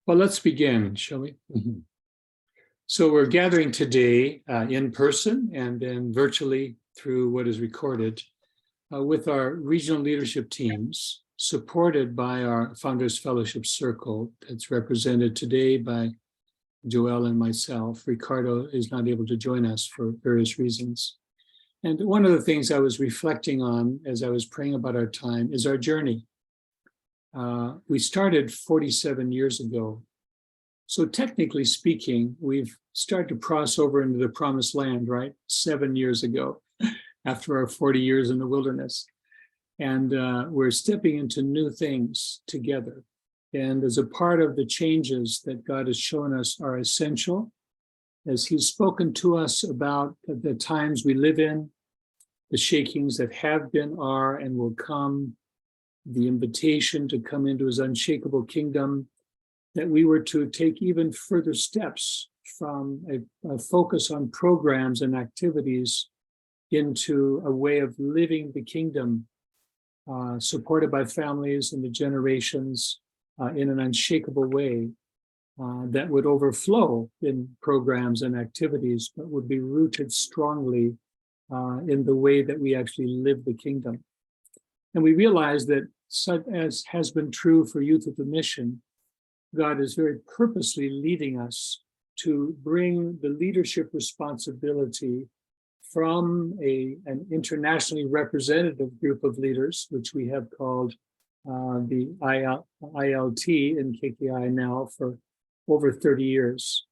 Well, let's begin, shall we? So we're gathering today in person and then virtually through what is recorded with our regional leadership teams, supported by our Founders Fellowship Circle that's represented today by Joel and myself. Ricardo is not able to join us for various reasons. And one of the things I was reflecting on as I was praying about our time is our journey. We started 47 years ago. So technically speaking, we've started to cross over into the promised land, right? 7 years ago, after our 40 years in the wilderness. And we're stepping into new things together. And as a part of the changes that God has shown us are essential, as He's spoken to us about the times we live in, the shakings that have been, are, and will come, the invitation to come into His unshakable kingdom, that we were to take even further steps from a focus on programs and activities into a way of living the kingdom, supported by families and the generations in an unshakable way that would overflow in programs and activities, but would be rooted strongly in the way that we actually live the kingdom. And we realize that, as has been true for Youth of the Mission, God is very purposely leading us to bring the leadership responsibility from an internationally representative group of leaders, which we have called the ILT in KKI now for over 30 years,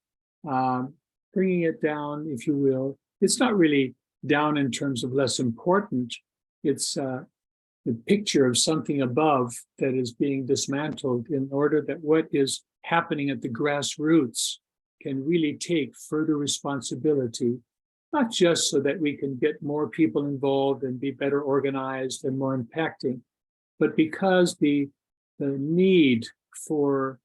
bringing it down, if you will. It's not really down in terms of less important. It's the picture of something above that is being dismantled in order that what is happening at the grassroots can really take further responsibility, not just so that we can get more people involved and be better organized and more impacting, but because the need for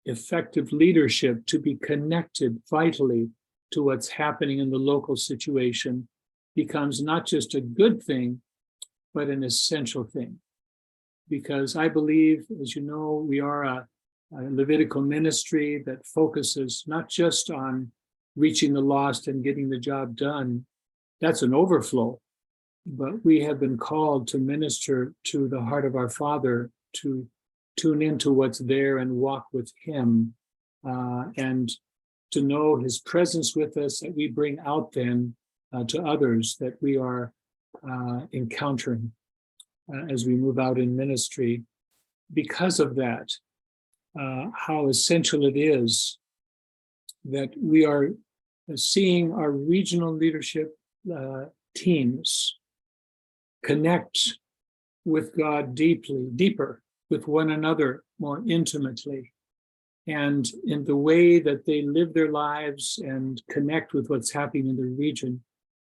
effective leadership to be connected vitally to what's happening in the local situation becomes not just a good thing, but an essential thing. Because I believe, as you know, we are a Levitical ministry that focuses not just on reaching the lost and getting the job done. That's an overflow. But we have been called to minister to the heart of our Father, to tune into what's there and walk with Him, and to know His presence with us that we bring out then to others that we are encountering as we move out in ministry. Because of that, how essential it is that we are seeing our regional leadership teams connect with God deeper, with one another more intimately, and in the way that they live their lives and connect with what's happening in the region,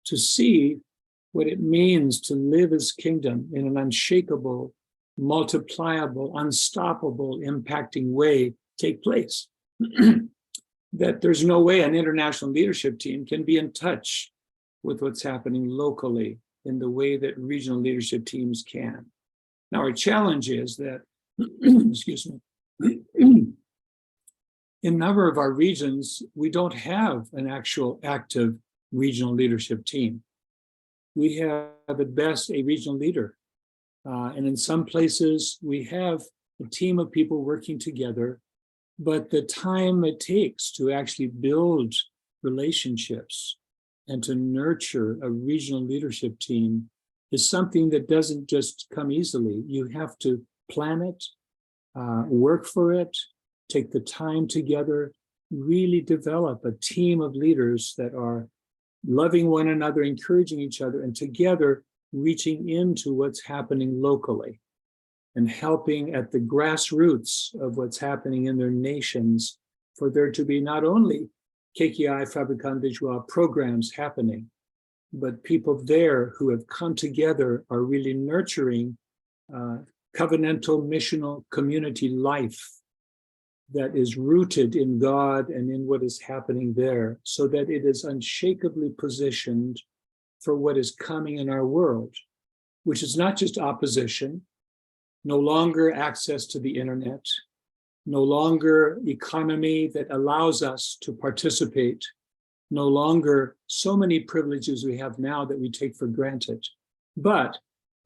to see what it means to live His kingdom in an unshakable, multipliable, unstoppable, impacting way take place. That there's no way an international leadership team can be in touch with what's happening locally in the way that regional leadership teams can. Now, our challenge is that, excuse me, in a number of our regions, we don't have an actual active regional leadership team. We have at best a regional leader. And in some places, we have a team of people working together, but the time it takes to actually build relationships and to nurture a regional leadership team is something that doesn't just come easily. You have to plan it, work for it, take the time together, really develop a team of leaders that are loving one another, encouraging each other, and together reaching into what's happening locally and helping at the grassroots of what's happening in their nations for there to be not only KKI Fabricant de Joie programs happening, but people there who have come together are really nurturing covenantal missional community life that is rooted in God and in what is happening there, so that it is unshakably positioned for what is coming in our world, which is not just opposition, no longer access to the internet, no longer economy that allows us to participate, no longer so many privileges we have now that we take for granted, but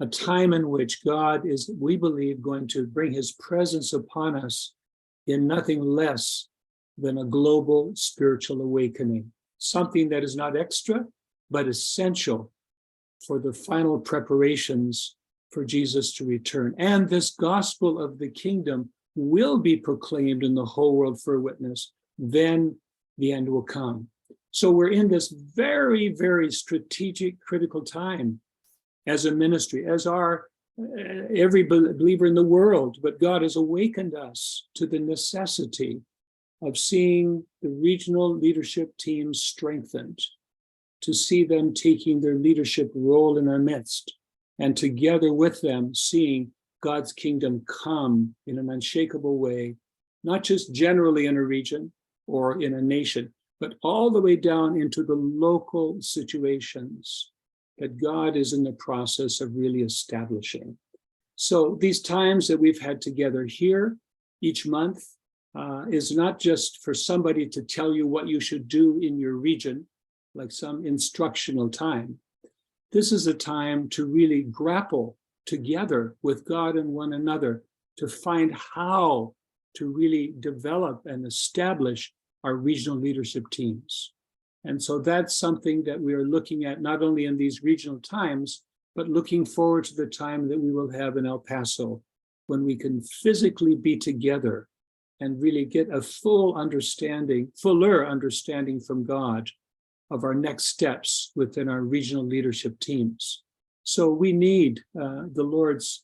a time in which God is, we believe, going to bring his presence upon us in nothing less than a global spiritual awakening, something that is not extra, but essential for the final preparations for Jesus to return. And this gospel of the kingdom will be proclaimed in the whole world for a witness. Then the end will come. So we're in this very, very strategic, critical time as a ministry, as are every believer in the world. But God has awakened us to the necessity of seeing the regional leadership teams strengthened, to see them taking their leadership role in our midst, and together with them seeing God's kingdom come in an unshakable way, not just generally in a region or in a nation, but all the way down into the local situations that God is in the process of really establishing. So these times that we've had together here each month is not just for somebody to tell you what you should do in your region, like some instructional time. This is a time to really grapple together with God and one another to find how to really develop and establish our regional leadership teams. And so that's something that we are looking at not only in these regional times, but looking forward to the time that we will have in El Paso, when we can physically be together and really get a fuller understanding from God of our next steps within our regional leadership teams. So we need the Lord's,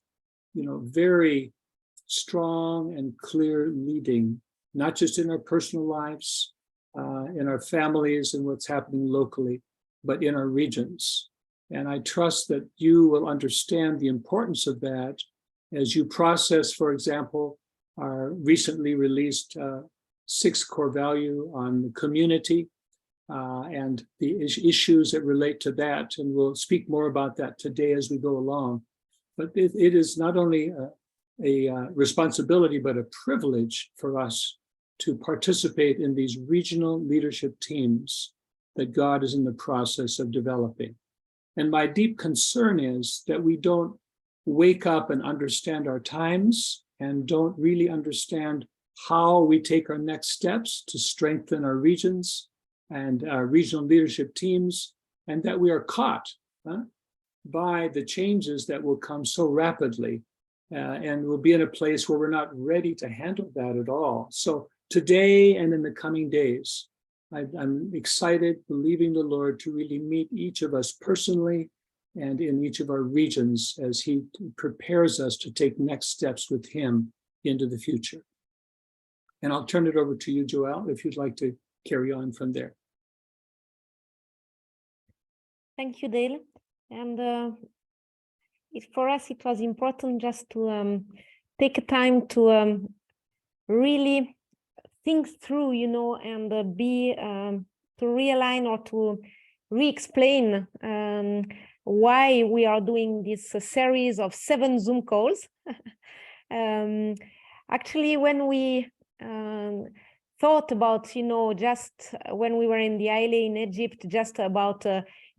very strong and clear leading, not just in our personal lives, in our families and what's happening locally, but in our regions. And I trust that you will understand the importance of that as you process, for example, our recently released 6th core value on the community and the issues that relate to that. And we'll speak more about that today as we go along. But it is not only a responsibility, but a privilege for us to participate in these regional leadership teams that God is in the process of developing. And my deep concern is that we don't wake up and understand our times and don't really understand how we take our next steps to strengthen our regions and our regional leadership teams, and that we are caught by the changes that will come so rapidly, and we'll be in a place where we're not ready to handle that at all. So today and in the coming days, I'm excited, believing the Lord to really meet each of us personally and in each of our regions as he prepares us to take next steps with him into the future. And I'll turn it over to you, Joelle, if you'd like to carry on from there. Thank you, Dale. And for us, it was important just to take time to really think through, and to realign or to re-explain why we are doing this series of 7 Zoom calls. Actually, when we thought about, just when we were in the Isle in Egypt, just about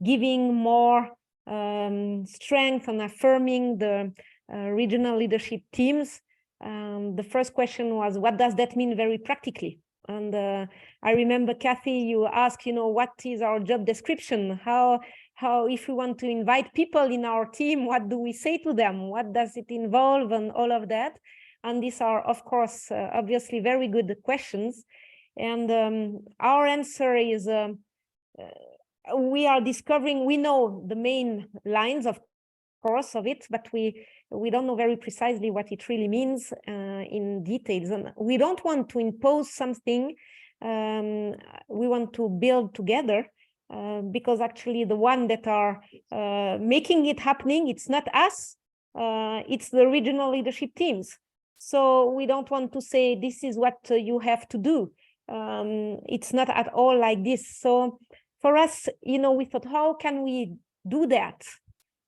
giving more strength and affirming the regional leadership teams, the first question was, what does that mean very practically? And I remember, Kathy, you asked, what is our job description? How if we want to invite people in our team, what do we say to them? What does it involve and all of that? And these are, of course, obviously very good questions. And our answer is, we are discovering, we know the main lines, of course, of it, but we don't know very precisely what it really means in details. And we don't want to impose something. We want to build together, because actually the one that are making it happening, it's not us, it's the regional leadership teams. So we don't want to say, this is what you have to do. It's not at all like this. So for us, we thought, how can we do that?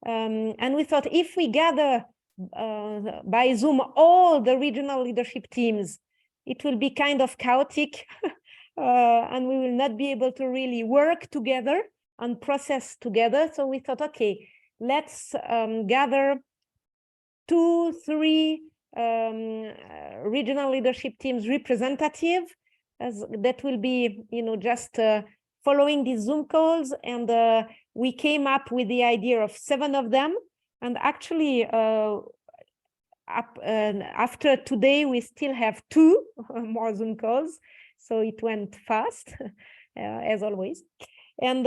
And we thought, if we gather by Zoom all the regional leadership teams it will be kind of chaotic and we will not be able to really work together and process together. So we thought, okay, let's gather 2-3 regional leadership teams representative that will be, just following these Zoom calls. And we came up with the idea of 7 of them. And actually, after today, we still have 2 more Zoom calls. So it went fast, as always. And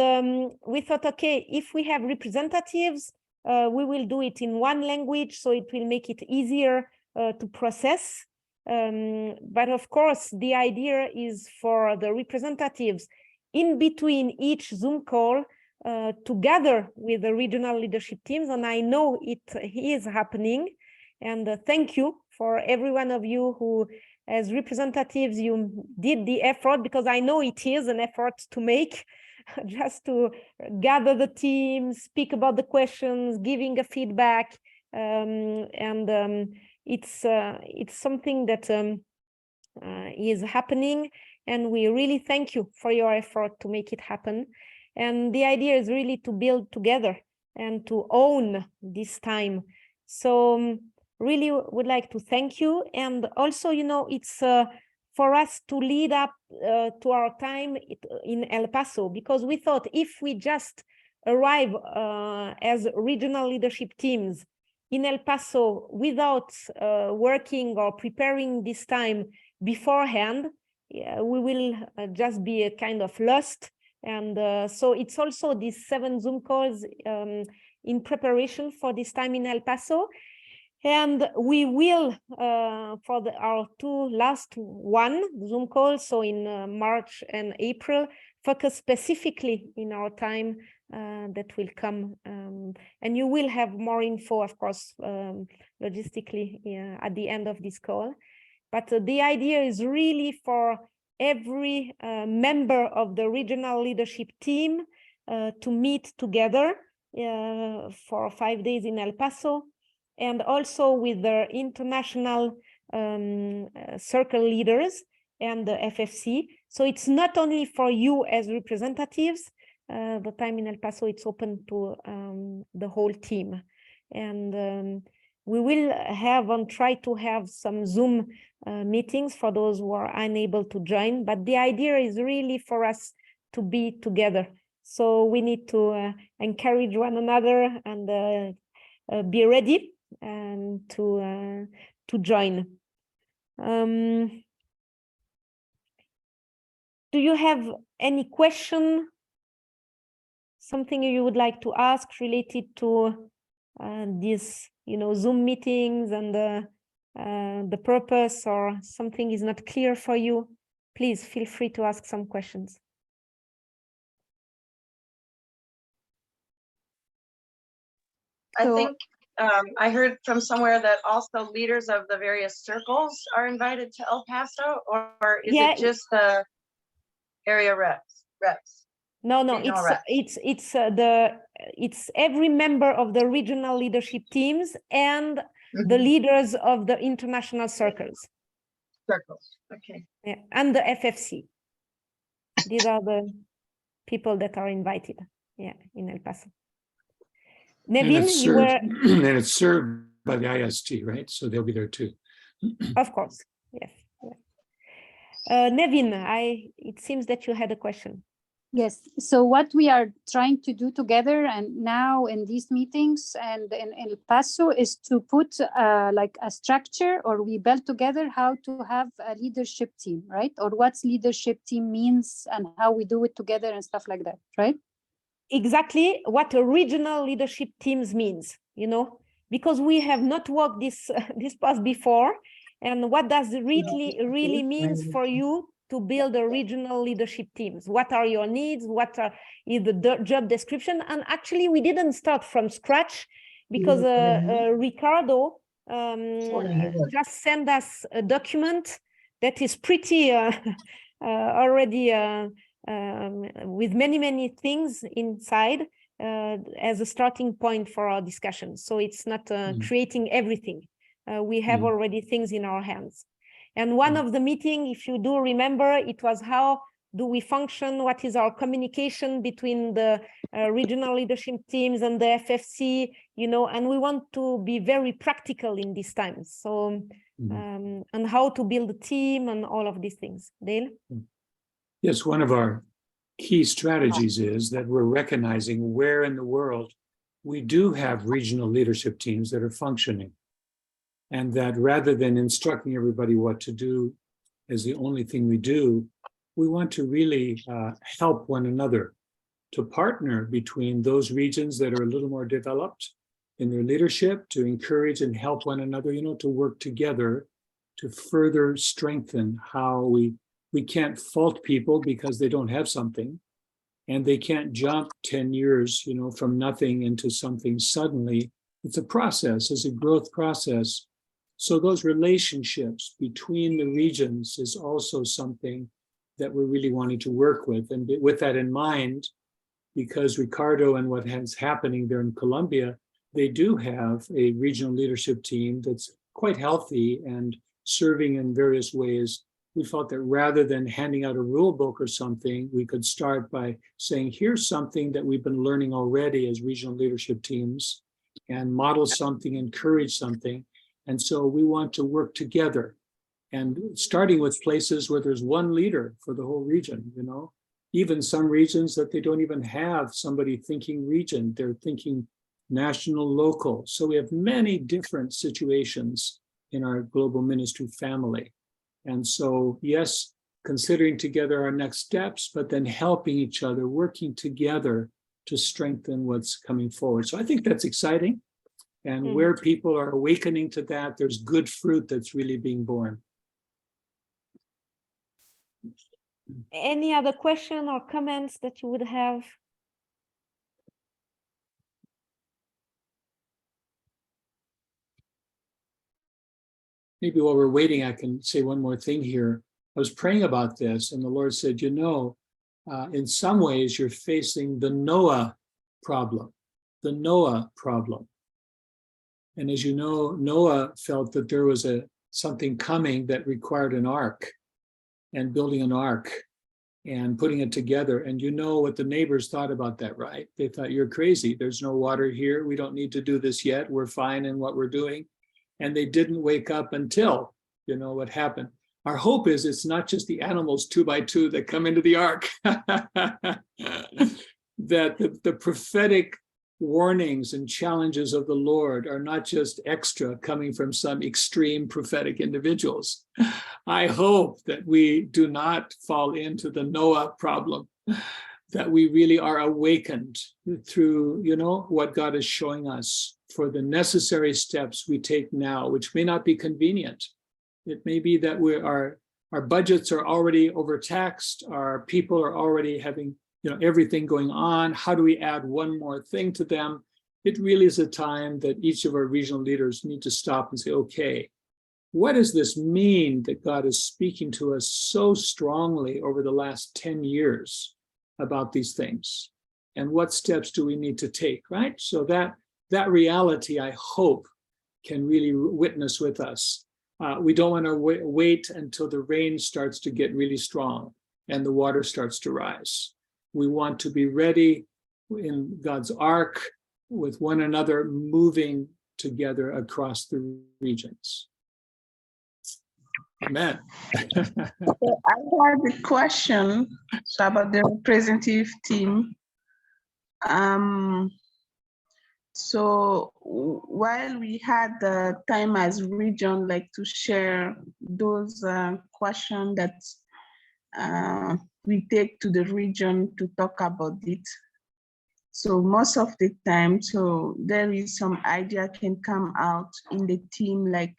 we thought, okay, if we have representatives, we will do it in one language, so it will make it easier to process. But of course, the idea is for the representatives in between each Zoom call to gather with the regional leadership teams. And I know it is happening. And thank you for every one of you who, as representatives, you did the effort, because I know it is an effort to make, just to gather the team, speak about the questions, giving a feedback. It's something that is happening. And we really thank you for your effort to make it happen. And the idea is really to build together and to own this time. So really would like to thank you. And also, it's for us to lead up to our time in El Paso, because we thought if we just arrive as regional leadership teams in El Paso without working or preparing this time beforehand, we will just be a kind of lost. And so it's also these 7 Zoom calls in preparation for this time in El Paso. And we will, for our 2 last Zoom calls, so in March and April, focus specifically in our time that will come. And you will have more info, of course, logistically at the end of this call. But the idea is really for every member of the regional leadership team to meet together for 5 days in El Paso, and also with the international circle leaders and the FFC. So it's not only for you as representatives, the time in El Paso, it's open to the whole team. And we will have and try to have some Zoom meetings for those who are unable to join, but the idea is really for us to be together. So we need to encourage one another and be ready and to join. Do you have any question? Something you would like to ask related to these, Zoom meetings and the purpose, or something is not clear for you? Please feel free to ask some questions. I think I heard from somewhere that also leaders of the various circles are invited to El Paso, or is it just the area reps? No, it's every member of the regional leadership teams and the leaders of the international circles. Okay. Yeah, and the FFC. These are the people that are invited. Yeah, in El Paso. Nevin, you were... And it's served by the IST, right? So they'll be there too. Of course, yes. Nevin, it seems that you had a question. Yes. So what we are trying to do together and now in these meetings and in El Paso is to put like a structure, or we build together how to have a leadership team, right? Or what's leadership team means and how we do it together and stuff like that, right? Exactly what a regional leadership teams means, because we have not walked this path before. And what does it really means for you to build a regional leadership teams? What are your needs? What is the job description? And actually, we didn't start from scratch, because Ricardo just sent us a document that is pretty already with many things inside as a starting point for our discussion. So it's not creating everything. We have already things in our hands. And one of the meeting, if you do remember, it was how do we function? What is our communication between the regional leadership teams and the FFC, you know, and we want to be very practical in these times. So, and how to build a team and all of these things. Dale? Yes, one of our key strategies is that we're recognizing where in the world we do have regional leadership teams that are functioning. And that rather than instructing everybody what to do as the only thing we do, we want to really help one another, to partner between those regions that are a little more developed in their leadership, to encourage and help one another, you know, to work together to further strengthen how we can't fault people because they don't have something, and they can't jump 10 years, you know, from nothing into something suddenly. It's a process, it's a growth process. So those relationships between the regions is also something that we're really wanting to work with. And with that in mind, because Ricardo and what is happening there in Colombia, they do have a regional leadership team that's quite healthy and serving in various ways. We felt that rather than handing out a rule book or something, we could start by saying, here's something that we've been learning already as regional leadership teams, and model something, encourage something. And so we want to work together, and starting with places where there's one leader for the whole region, you know, even some regions that they don't even have somebody thinking region, they're thinking national, local. So we have many different situations in our global ministry family. And so, yes, considering together our next steps, but then helping each other, working together to strengthen what's coming forward. So I think that's exciting. And where people are awakening to that, there's good fruit that's really being born. Any other question or comments that you would have? Maybe while we're waiting, I can say one more thing here. I was praying about this, and the Lord said, you know, in some ways you're facing the Noah problem, the Noah problem. And as you know, Noah felt that there was something coming that required an ark, and building an ark and putting it together. And you know what the neighbors thought about that, right? They thought, you're crazy. There's no water here. We don't need to do this yet. We're fine in what we're doing. And they didn't wake up until, you know, what happened. Our hope is it's not just the animals 2 by 2 that come into the ark, that the prophetic warnings and challenges of the Lord are not just extra coming from some extreme prophetic individuals. I hope that we do not fall into the Noah problem, that we really are awakened through, you know, what God is showing us for the necessary steps we take now, which may not be convenient. It may be that our budgets are already overtaxed, our people are already having, you know, everything going on. How do we add one more thing to them? It really is a time that each of our regional leaders need to stop and say, okay, what does this mean that God is speaking to us so strongly over the last 10 years about these things? And what steps do we need to take, right? So that reality, I hope, can really witness with us. We don't want to wait until the rain starts to get really strong and the water starts to rise. We want to be ready in God's ark with one another, moving together across the regions. Amen. So I had a question about the representative team. So while we had the time as region, like to share those questions that we take to the region to talk about it. So most of the time, so there is some idea can come out in the team, like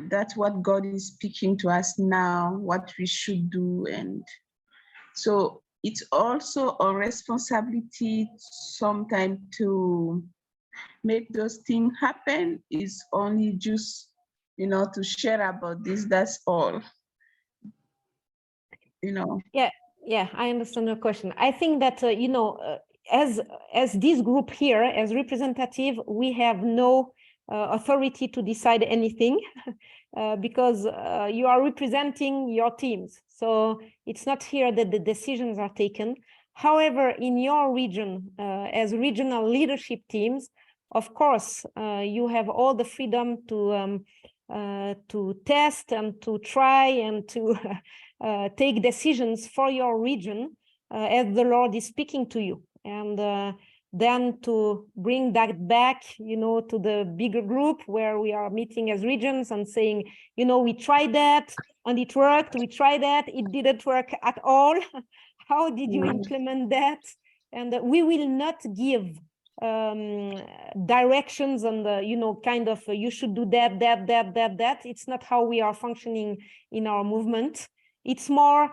that's what God is speaking to us now, what we should do. And so it's also a responsibility sometimes to make those things happen. Is only just, you know, to share about this, that's all. You know. Yeah, I understand your question. I think that, you know, as this group here, as representative, we have no authority to decide anything because you are representing your teams. So it's not here that the decisions are taken. However, in your region, as regional leadership teams, of course, you have all the freedom to test and to try and to take decisions for your region as the Lord is speaking to you. And then to bring that back, to the bigger group where we are meeting as regions and saying, we tried that and it worked. We tried that, it didn't work at all. How did you implement that? And we will not give directions and kind of you should do that. It's not how we are functioning in our movement. It's more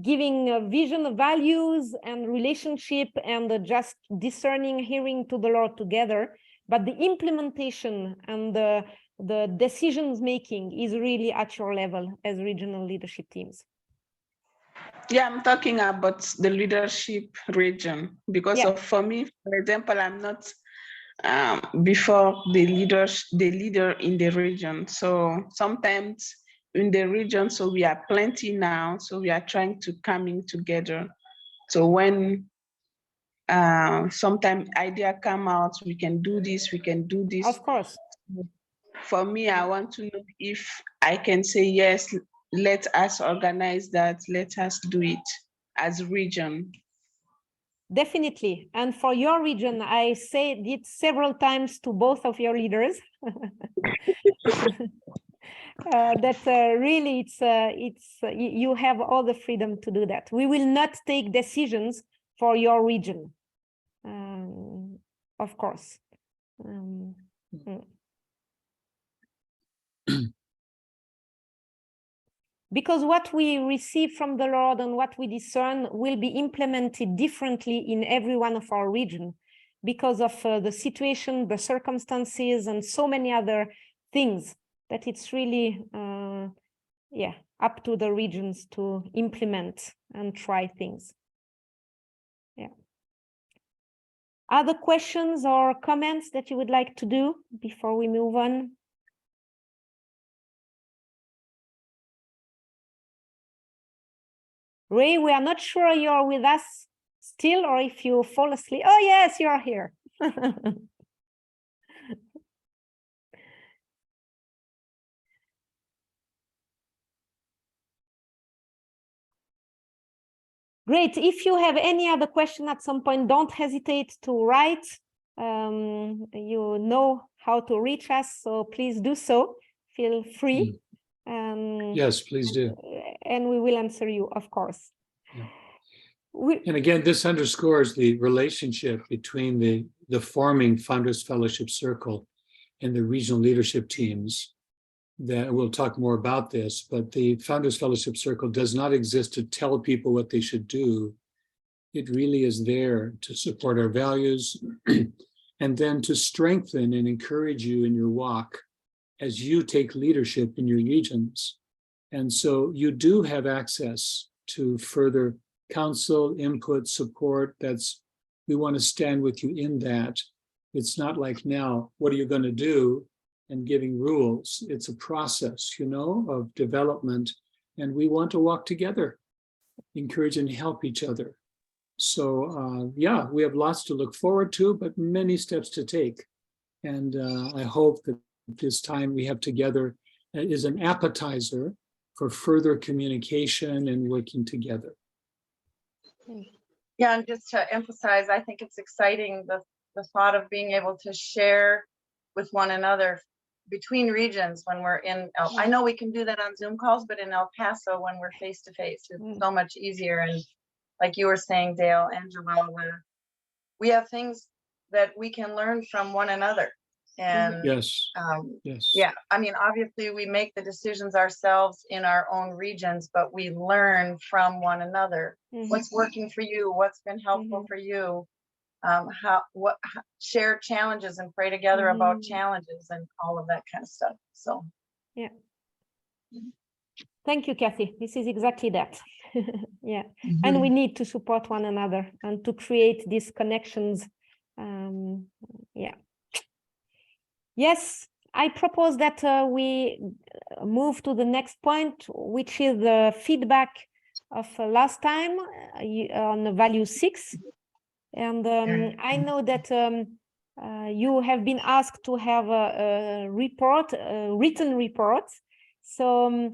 giving a vision, values and relationship and just discerning, hearing to the Lord together. But the implementation and the decisions making is really at your level as regional leadership teams. Yeah, I'm talking about the leadership region because for me, for example, I'm not before the leader in the region. So sometimes in the region, so we are plenty now, so we are trying to coming together. So when sometimes idea come out, we can do this, we can do this. Of course. For me, I want to know if I can say, yes, let us organize that, let us do it as region. Definitely. And for your region, I said it several times to both of your leaders. That really you have all the freedom to do that. We will not take decisions for your region, of course. Because what we receive from the Lord and what we discern will be implemented differently in every one of our region because of the situation, the circumstances, and so many other things that it's really, up to the regions to implement and try things. Yeah. Other questions or comments that you would like to do before we move on? Ray, we are not sure you're with us still or if you fall asleep. Oh, yes, you're here. Great. If you have any other question at some point, don't hesitate to write. You know how to reach us, so please do so. Feel free. Yes, please do. And we will answer you, of course. Yeah. And again, this underscores the relationship between the forming Founders Fellowship Circle and the regional leadership teams. That we'll talk more about this, but the Founders Fellowship Circle does not exist to tell people what they should do. It really is there to support our values and then to strengthen and encourage you in your walk as you take leadership in your regions. And so you do have access to further counsel, input, support. We want to stand with you in that. It's not like now, what are you going to do? And giving rules. It's a process, of development. And we want to walk together, encourage and help each other. So we have lots to look forward to, but many steps to take. And I hope that this time we have together is an appetizer for further communication and working together. Yeah, and just to emphasize, I think it's exciting, the thought of being able to share with one another between regions when we're in, I know we can do that on Zoom calls, but in El Paso, when we're face to face, it's so much easier. And like you were saying, Dale and Joelle, we have things that we can learn from one another. And yes. Yeah, I mean, obviously we make the decisions ourselves in our own regions, but we learn from one another. What's working for you? What's been helpful for you? Share challenges and pray together about challenges and all of that kind of stuff. So yeah. Thank you, Kathy. This is exactly that. Yeah. And we need to support one another and to create these connections. Yes, I propose that we move to the next point, which is the feedback of last time on the value 6. And I know that you have been asked to have a report, a written report. So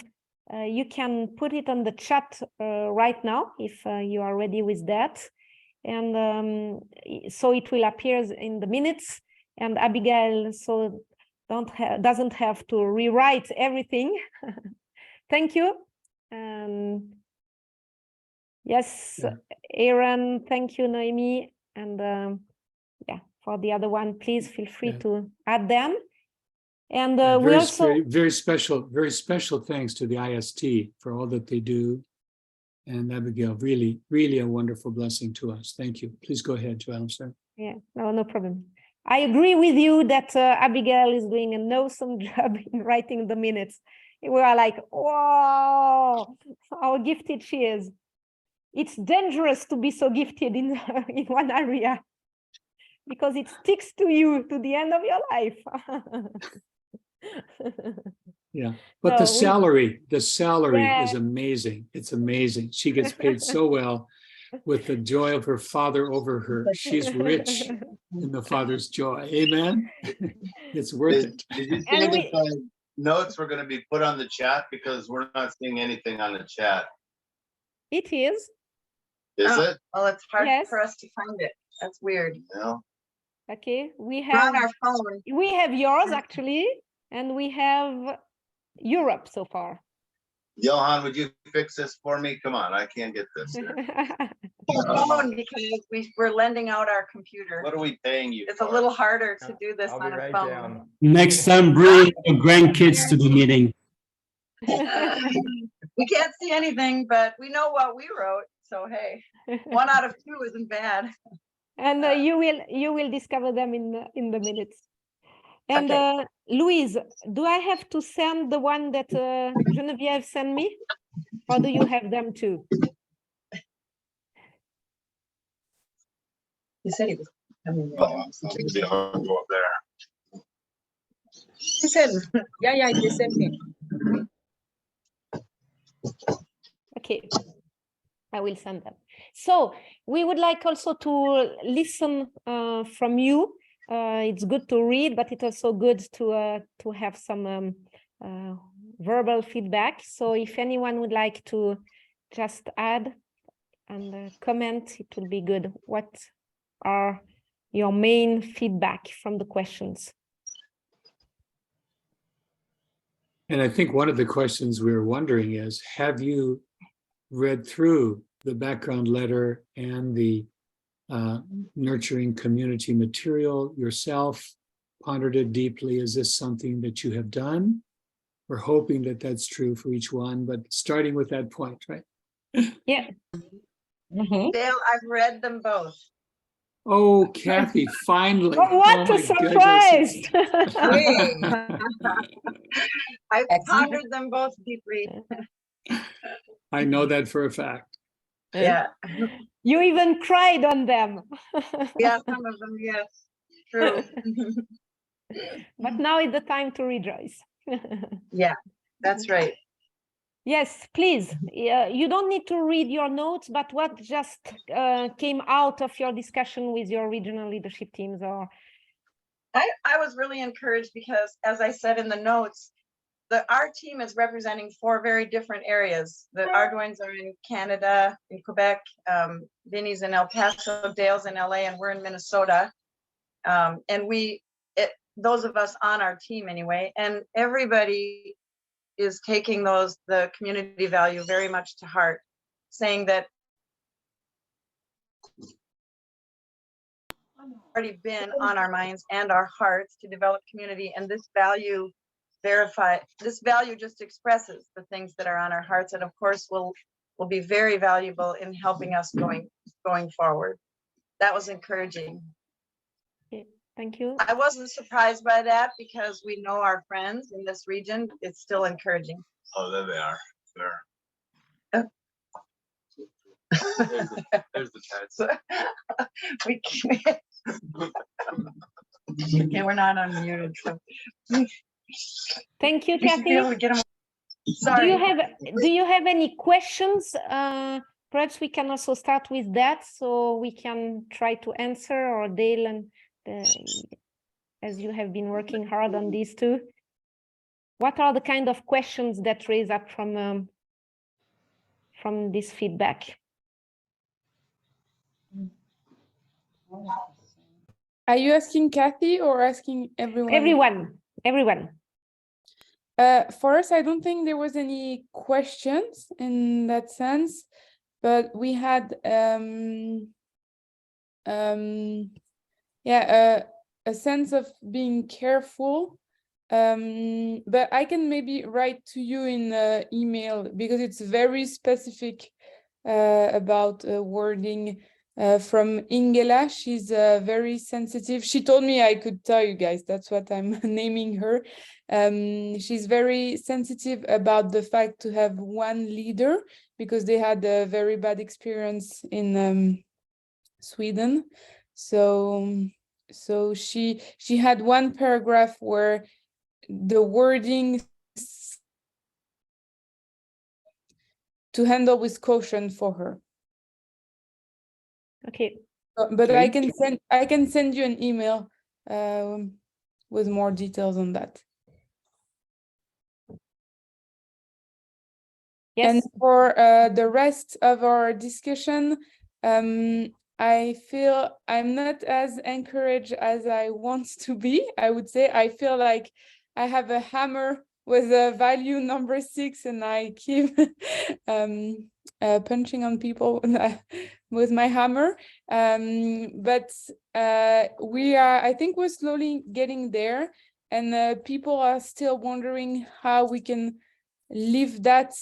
you can put it on the chat right now if you are ready with that. And so it will appear in the minutes. And Abigail doesn't have to rewrite everything. Thank you. Yes, Yeah. Aaron, thank you, Noemi. And yeah, for the other one, please feel free Yeah. to add them. And Yeah, we also very special thanks to the IST for all that they do. And Abigail, really a wonderful blessing to us. Thank you. Please go ahead, Joelle. Sorry. Yeah, no problem. I agree with you that Abigail is doing an awesome job in writing the minutes. We are like, wow, how gifted she is. It's dangerous to be so gifted in one area because it sticks to you to the end of your life. Yeah, but the So salary Yeah. is amazing. It's amazing. She gets paid so well with the joy of her Father over her. She's rich in the Father's joy. Amen. It's worth it. Did you see And if the notes were going to be put on the chat? Because we're not seeing anything on the chat. It is. Is Oh. it? Well, it's hard Yes. for us to find it. That's weird. No. Okay, we We're on have our phone. yours actually, and we have Europe so far. Johan, would you fix this for me? Come on, I can't get this here. Phone because we're lending out our computer. What are we paying you It's a for? little harder to do this I'll be on a right phone. down. Next time, bring your grandkids to the meeting. We can't see anything, but we know what we wrote. So hey, 1 out of 2 isn't bad. And you will discover them in the minutes. And Okay. Louise, do I have to send the one that Geneviève sent me, or do you have them too? You said he was coming. Oh, I'll go up there. He said, yeah, it's the same thing. Okay, I will send them. So we would like also to listen from you. It's good to read, but it's also good to have some verbal feedback. So if anyone would like to just add and comment, it would be good. What are your main feedback from the questions? And I think one of the questions we were wondering is, have you read through the background letter and the nurturing community material yourself, pondered it deeply? Is this something that you have done? We're hoping that that's true for each one, but starting with that point, right? Yeah. Dale, I've read them both. Oh, Kathy, finally. Oh, what my a surprise! I've pondered them both deeply. I know that for a fact. Yeah. You even cried on them. Yeah, some of them, yes. True. But now is the time to rejoice. Yeah, that's right. Yes, please. You don't need to read your notes, but what just came out of your discussion with your regional leadership teams? Or I was really encouraged because, as I said in the notes, our team is representing 4 very different areas. The Ardouins are in Canada, in Quebec, Vinny's in El Paso, Dale's in LA, and we're in Minnesota. And those of us on our team anyway, and everybody is taking the community value very much to heart, saying that already been on our minds and our hearts to develop community, and this value just expresses the things that are on our hearts, and of course will be very valuable in helping us going forward. That was encouraging. thank you. I wasn't surprised by that because we know our friends in this region. It's still encouraging. Oh, there they are. There. There's the cats. We Okay, we're not unmuted, so. Thank you, We should be able Kathy. to get 'em- Do Sorry. you have any questions? Perhaps we can also start with that, so we can try to answer, or Dale, and as you have been working hard on these two. What are the kind of questions that raise up from this feedback? Are you asking Kathy or asking everyone? Everyone. For us, I don't think there was any questions in that sense, but we had a sense of being careful. But I can maybe write to you in the email, because it's very specific about wording. From Ingela, she's very sensitive. She told me I could tell you guys, that's what I'm naming her. She's very sensitive about the fact to have one leader, because they had a very bad experience in Sweden. So she had one paragraph where the wording to handle with caution for her. Okay. But Okay. I can send you an email with more details on that. Yes. And for the rest of our discussion, I feel I'm not as encouraged as I want to be. I would say I feel like I have a hammer with a value number 6, and I keep punching on people with my hammer. But I think we're slowly getting there, and people are still wondering how we can live that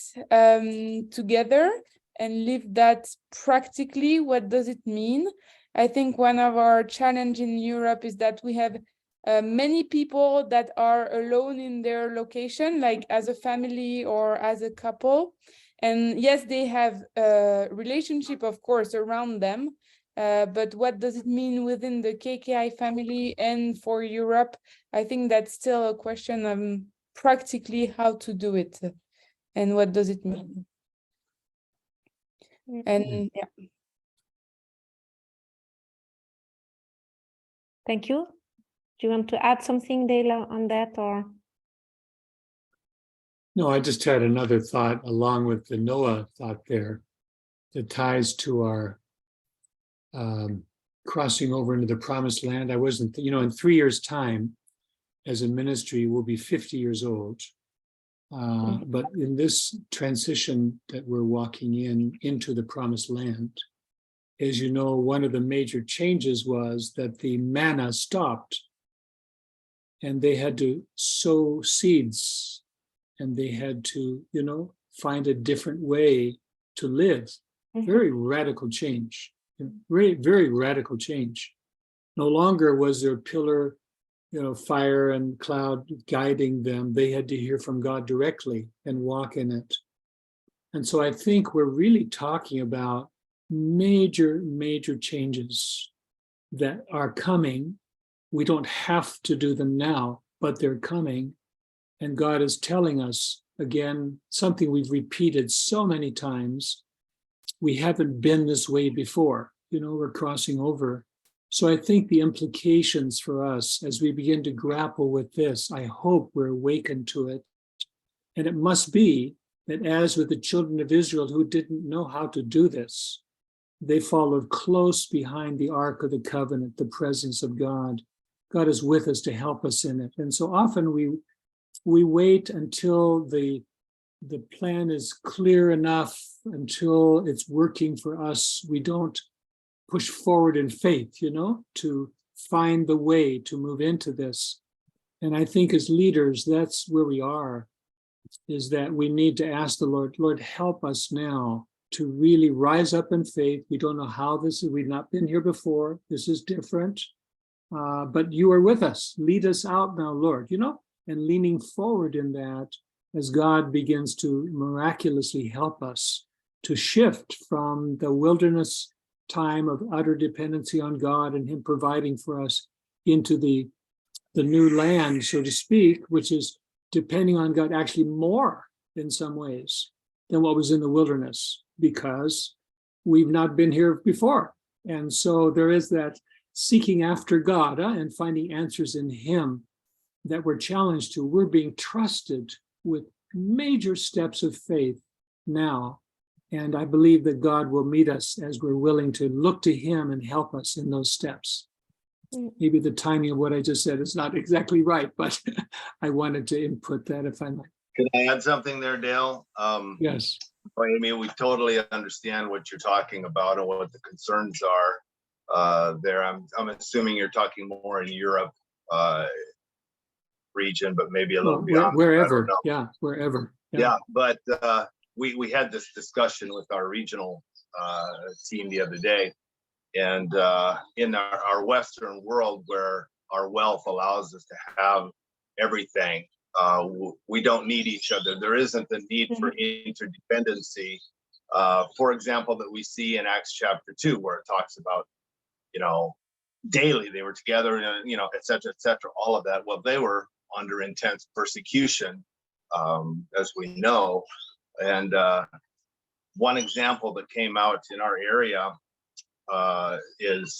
together and live that practically. What does it mean? I think one of our challenge in Europe is that we have many people that are alone in their location, like as a family or as a couple. And yes, they have a relationship, of course, around them. But what does it mean within the KKI family and for Europe? I think that's still a question of practically how to do it and what does it mean. And yeah. Thank you. Do you want to add something, Dela, on that, or? No, I just had another thought along with the Noah thought there that ties to our crossing over into the promised land. I wasn't, in 3 years' time as a ministry, we'll be 50 years old. But in this transition that we're walking into the promised land, as you know, one of the major changes was that the manna stopped, and they had to sow seeds, and they had to, find a different way to live. Very radical change, very, very radical change. No longer was there a pillar, fire and cloud guiding them. They had to hear from God directly and walk in it. And so I think we're really talking about major, major changes that are coming. We don't have to do them now, but they're coming. And God is telling us, again, something we've repeated so many times. We haven't been this way before. We're crossing over. So I think the implications for us as we begin to grapple with this, I hope we're awakened to it. And it must be that as with the children of Israel who didn't know how to do this, they followed close behind the Ark of the Covenant, the presence of God. God is with us to help us in it. And so often we wait until the plan is clear enough, until it's working for us. We don't push forward in faith, to find the way to move into this. And I think as leaders, that's where we are, is that we need to ask the Lord, help us now to really rise up in faith. We don't know how this is. We've not been here before. This is different. But you are with us. Lead us out now, Lord, and leaning forward in that as God begins to miraculously help us to shift from the wilderness time of utter dependency on God and Him providing for us into the the new land, so to speak, which is depending on God actually more in some ways than what was in the wilderness, because we've not been here before. And so there is that seeking after God and finding answers in Him that we're challenged to. We're being trusted with major steps of faith now. And I believe that God will meet us as we're willing to look to Him and help us in those steps. Maybe the timing of what I just said is not exactly right, but I wanted to input that if I might. Can I add something there, Dale? Yes. I mean, we totally understand what you're talking about and what the concerns are there. I'm assuming you're talking more in Europe region, but maybe a little beyond. Wherever, yeah, wherever. Yeah, but we had this discussion with our regional team the other day, and in our Western world, where our wealth allows us to have everything, we don't need each other. There isn't the need for interdependency. For example, that we see in Acts chapter 2, where it talks about, daily they were together, and et cetera, all of that. Well, they were under intense persecution, as we know. And one example that came out in our area is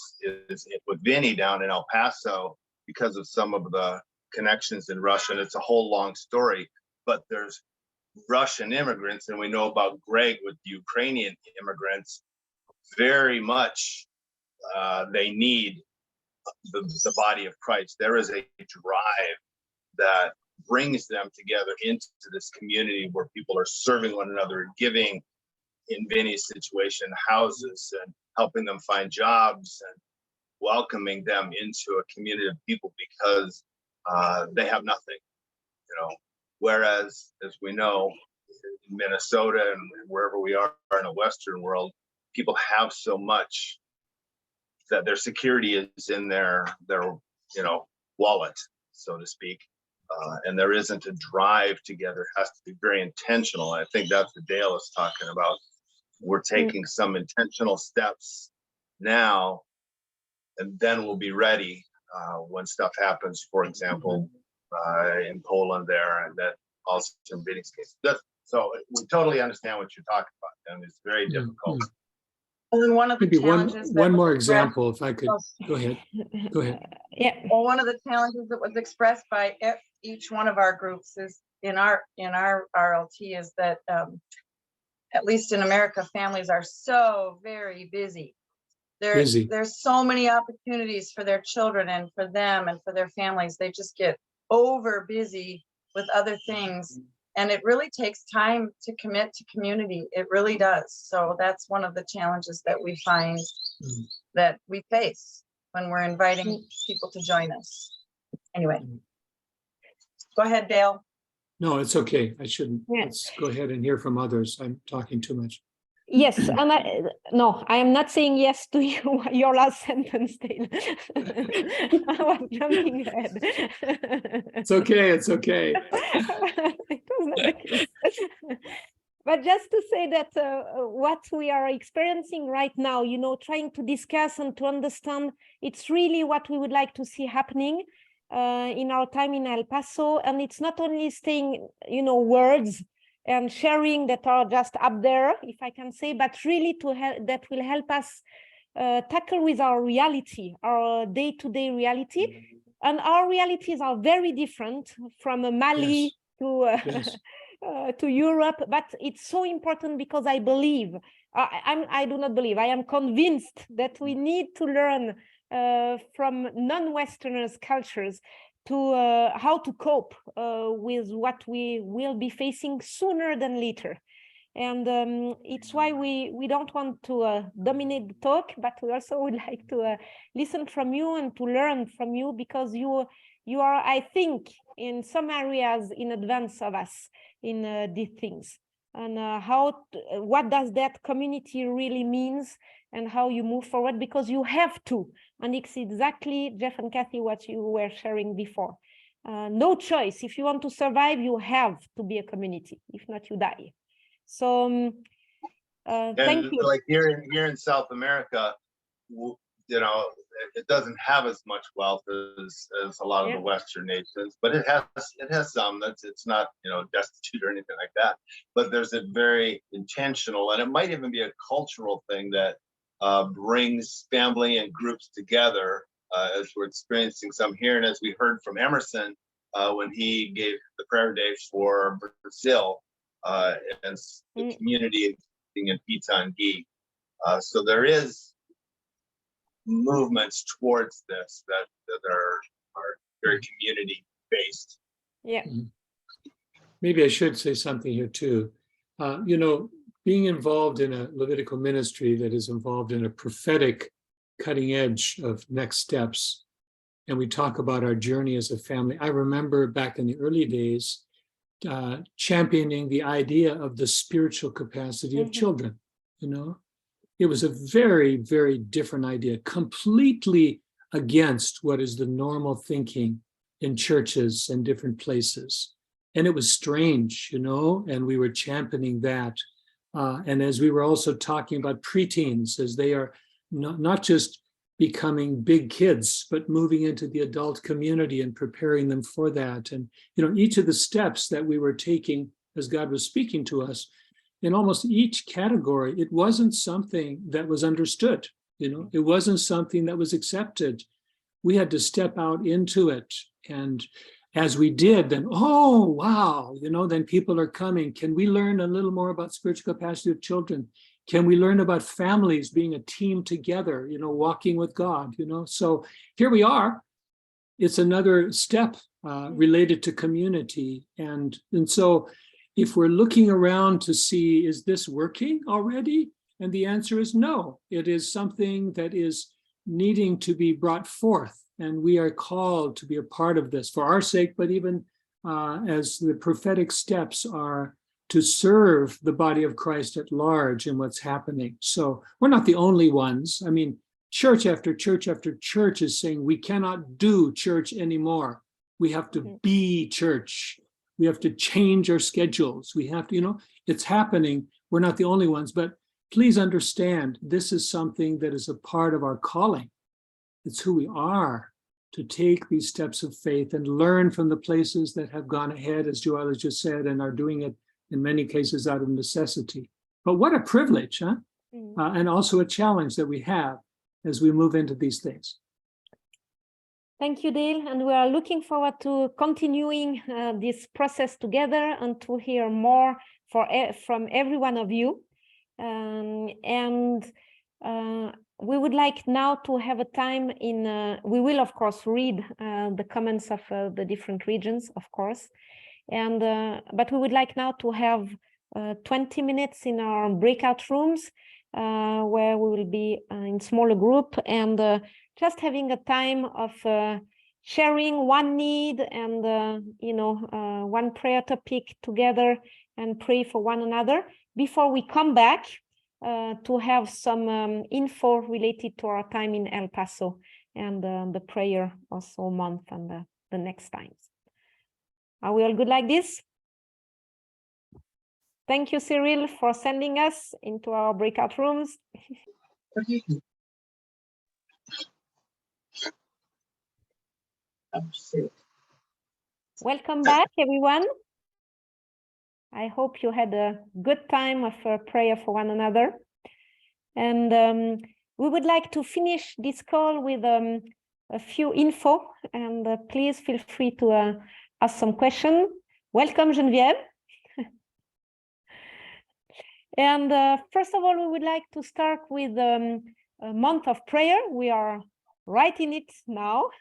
with Vinny down in El Paso, because of some of the connections in Russia. And it's a whole long story, but there's Russian immigrants, and we know about Greg with Ukrainian immigrants. Very much they need the body of Christ. There is a drive that brings them together into this community where people are serving one another, giving, in Vinny's situation, houses, and helping them find jobs, and welcoming them into a community of people because they have nothing, Whereas, as we know, in Minnesota and wherever we are in a Western world, people have so much that their security is in their wallet, so to speak. And there isn't a drive together. It has to be very intentional. I think that's what Dale is talking about. We're taking some intentional steps now, and then we'll be ready when stuff happens, for example, in Poland there, and that also in Vinny's case. So we totally understand what you're talking about, and it's very difficult. Well, then one of the Maybe challenges one that more was expressed- example, if I could. Go ahead. Go ahead. Yeah. Well, one of the challenges that was expressed by each one of our groups is in our RLT is that at least in America, families are so very busy. There's so many opportunities for their children and for them and for their families. They just get over busy with other things. And it really takes time to commit to community. It really does. So that's one of the challenges that we find that we face when we're inviting people to join us. Anyway, go ahead, Dale. No, it's okay. I shouldn't. Yeah. Let's go ahead and hear from others. I'm talking too much. Yes, and I am not saying yes to you, your last sentence, Dale. I was jumping ahead. It's okay. It's okay. It was not the case. But just to say that what we are experiencing right now, trying to discuss and to understand, it's really what we would like to see happening in our time in El Paso. And it's not only staying, words and sharing that are just up there, if I can say, but really that will help us tackle with our reality, our day-to-day reality. And our realities are very different from Mali to Europe, but it's so important because I believe, I do not believe, I am convinced that we need to learn from non-Westerners cultures to how to cope with what we will be facing sooner than later. And it's why we don't want to dominate the talk, but we also would like to listen from you and to learn from you, because you are, I think, in some areas in advance of us in these things. And what does that community really means and how you move forward, because you have to. And it's exactly, Jeff and Kathy, what you were sharing before. No choice. If you want to survive, you have to be a community. If not, you die. So thank you. Like here in South America, you know, it doesn't have as much wealth as a lot of the Western nations, but it has some. It's not, you know, destitute or anything like that. But there's a very intentional, and it might even be a cultural thing that brings family and groups together, as we're experiencing some here, and as we heard from Emerson when he gave the prayer day for Brazil and the community in Pitangui. So there is movements towards this that are very community based. Yeah. Maybe I should say something here too. You know, being involved in a Levitical ministry that is involved in a prophetic cutting edge of next steps, and we talk about our journey as a family. I remember back in the early days championing the idea of the spiritual capacity of children. You know, it was a very, very different idea, completely against what is the normal thinking in churches and different places. And it was strange, you know, and we were championing that. And as we were also talking about preteens, as they are not just becoming big kids, but moving into the adult community and preparing them for that. And, you know, each of the steps that we were taking as God was speaking to us, in almost each category, it wasn't something that was understood. You know, it wasn't something that was accepted. We had to step out into it. And as we did, then, oh, wow, you know, then people are coming. Can we learn a little more about spiritual capacity of children? Can we learn about families being a team together, you know, walking with God, you know? So here we are. It's another step related to community. And so if we're looking around to see, is this working already? And the answer is no. It is something that is needing to be brought forth. And we are called to be a part of this for our sake, but even as the prophetic steps are to serve the body of Christ at large in what's happening. So we're not the only ones. I mean, church after church after church is saying we cannot do church anymore. We have to be church. We have to change our schedules. We have to, you know, it's happening. We're not the only ones, but please understand, this is something that is a part of our calling. It's who we are, to take these steps of faith and learn from the places that have gone ahead, as Joella just said, and are doing it in many cases out of necessity. But what a privilege, huh? And also a challenge that we have as we move into these things. Thank you, Dale. And we are looking forward to continuing this process together and to hear more from every one of you. We would like now to have a time in, we will of course read the comments of the different regions, of course. And but we would like now to have 20 minutes in our breakout rooms where we will be in smaller group and just having a time of sharing one need and you know, one prayer topic together and pray for one another before we come back to have some info related to our time in El Paso and the prayer also month and the next times. Are we all good like this? Thank you, Cyril, for sending us into our breakout rooms. Welcome back, everyone. I hope you had a good time of prayer for one another. And we would like to finish this call with a few info, and please feel free to ask some questions. Welcome, Geneviève. And first of all, we would like to start with a month of prayer. We are right in it now.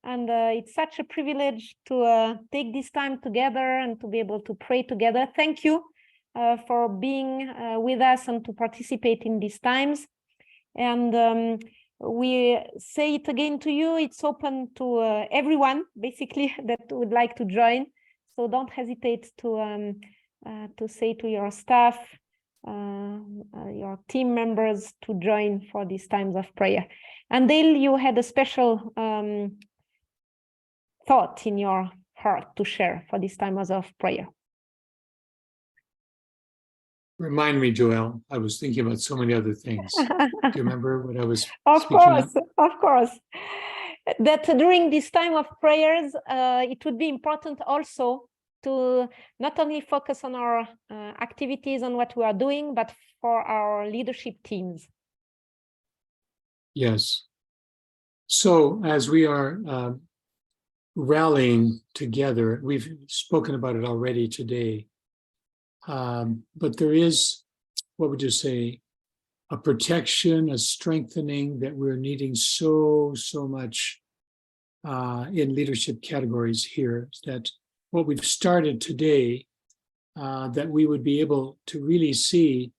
And it's such a privilege to take this time together and to be able to pray together. Thank you for being with us and to participate in these times. And we say it again to you, it's open to everyone, basically, that would like to join. So don't hesitate to say to your staff, your team members to join for these times of prayer. And Dale, you had a special thought in your heart to share for these times of prayer. Remind me, Joelle, I was thinking about so many other things. Do you remember what I was Of speaking course, of course. That during this time of prayers, it would be important also to not only focus on our activities and what we are doing, but for our leadership teams. Yes. So as we are rallying together, we've spoken about it already today, but there is, what would you say, a protection, a strengthening that we're needing so much in leadership categories here, that what we've started today, that we would be able to really see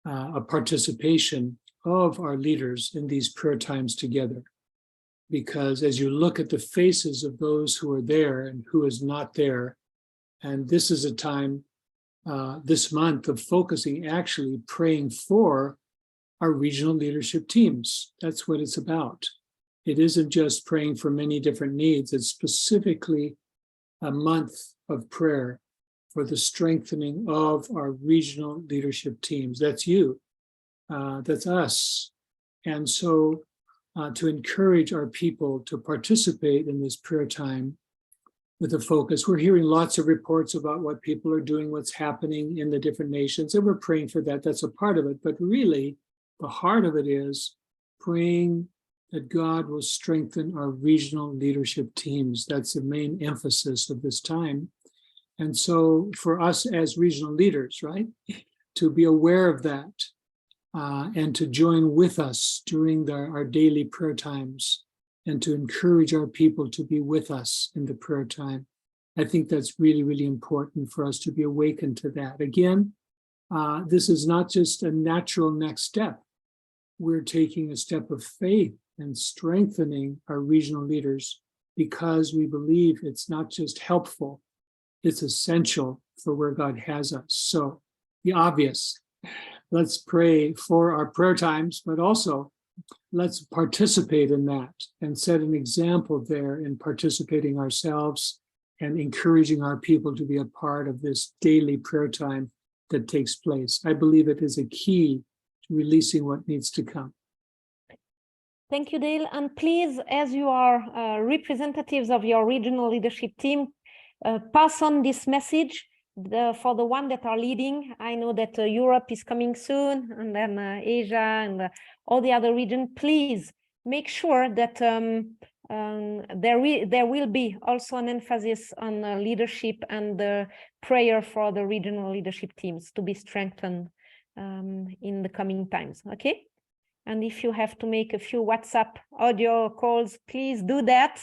a participation of our leaders in these prayer times together. Because as you look at the faces of those who are there and who is not there, and this is a time this month of focusing, actually praying for our regional leadership teams. That's what it's about. It isn't just praying for many different needs. It's specifically a month of prayer for the strengthening of our regional leadership teams. That's you. That's us. And so to encourage our people to participate in this prayer time with a focus. We're hearing lots of reports about what people are doing, what's happening in the different nations, and we're praying for that. That's a part of it. But really, the heart of it is praying that God will strengthen our regional leadership teams. That's the main emphasis of this time. And so for us as regional leaders, right, to be aware of that and to join with us during our daily prayer times and to encourage our people to be with us in the prayer time. I think that's really important for us to be awakened to that. Again, this is not just a natural next step. We're taking a step of faith and strengthening our regional leaders because we believe it's not just helpful, it's essential for where God has us. So the obvious, let's pray for our prayer times, but also let's participate in that and set an example there in participating ourselves and encouraging our people to be a part of this daily prayer time that takes place. I believe it is a key to releasing what needs to come. Thank you, Dale. And please, as you are representatives of your regional leadership team, pass on this message for the one that are leading. I know that Europe is coming soon, and then Asia and all the other regions. Please make sure that there will be also an emphasis on leadership and the prayer for the regional leadership teams to be strengthened in the coming times. Okay. And if you have to make a few WhatsApp audio calls, please do that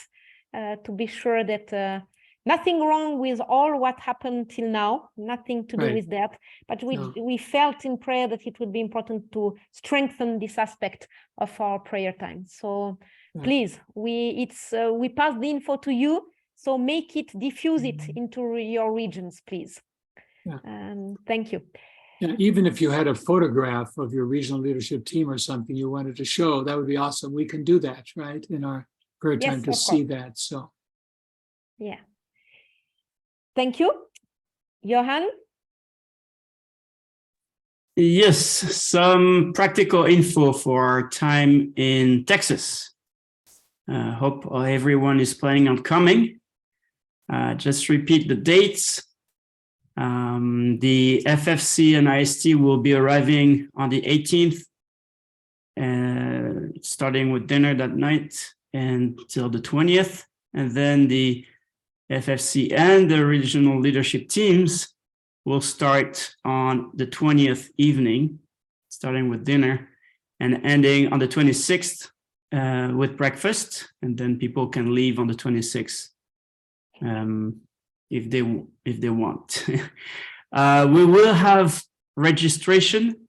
to be sure that nothing wrong with all what happened till now, nothing to do with that. But we felt in prayer that it would be important to strengthen this aspect of our prayer time. So please, we pass the info to you. So make it, diffuse it into your regions, please. Thank you. Yeah, even if you had a photograph of your regional leadership team or something you wanted to show, that would be awesome. We can do that, right, in our prayer time to see that. So, yeah. Thank you. Johan? Yes, some practical info for our time in Texas. Hope everyone is planning on coming. Just repeat the dates. The FFC and IST will be arriving on the 18th, starting with dinner that night until the 20th. And then the FFC and the regional leadership teams will start on the 20th evening, starting with dinner and ending on the 26th with breakfast. And then people can leave on the 26th. If they want. We will have registration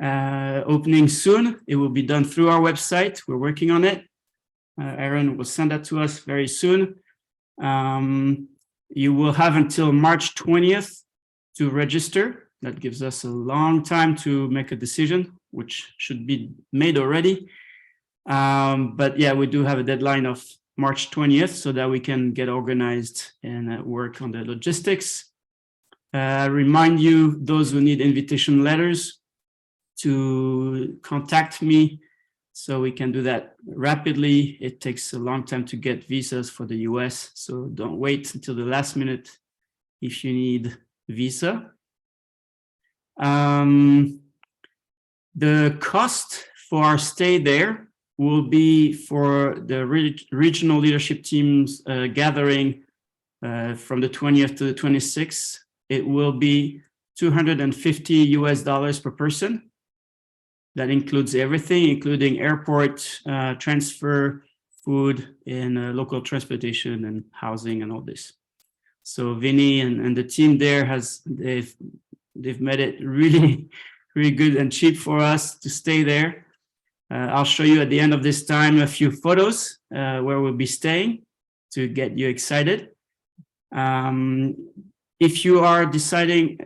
opening soon. It will be done through our website. We're working on it. Aaron will send that to us very soon. You will have until March 20th to register. That gives us a long time to make a decision, which should be made already. But yeah, we do have a deadline of March 20th so that we can get organized and work on the logistics. Remind you, those who need invitation letters, to contact me so we can do that rapidly. It takes a long time to get visas for the US, so don't wait until the last minute if you need visa. The cost for our stay there will be for the regional leadership teams gathering from the 20th to the 26th. It will be $250 US per person. That includes everything, including airport transfer, food, and local transportation and housing and all this. So Vinny and the team there they've made it really, really good and cheap for us to stay there. I'll show you at the end of this time a few photos where we'll be staying to get you excited. If you are deciding,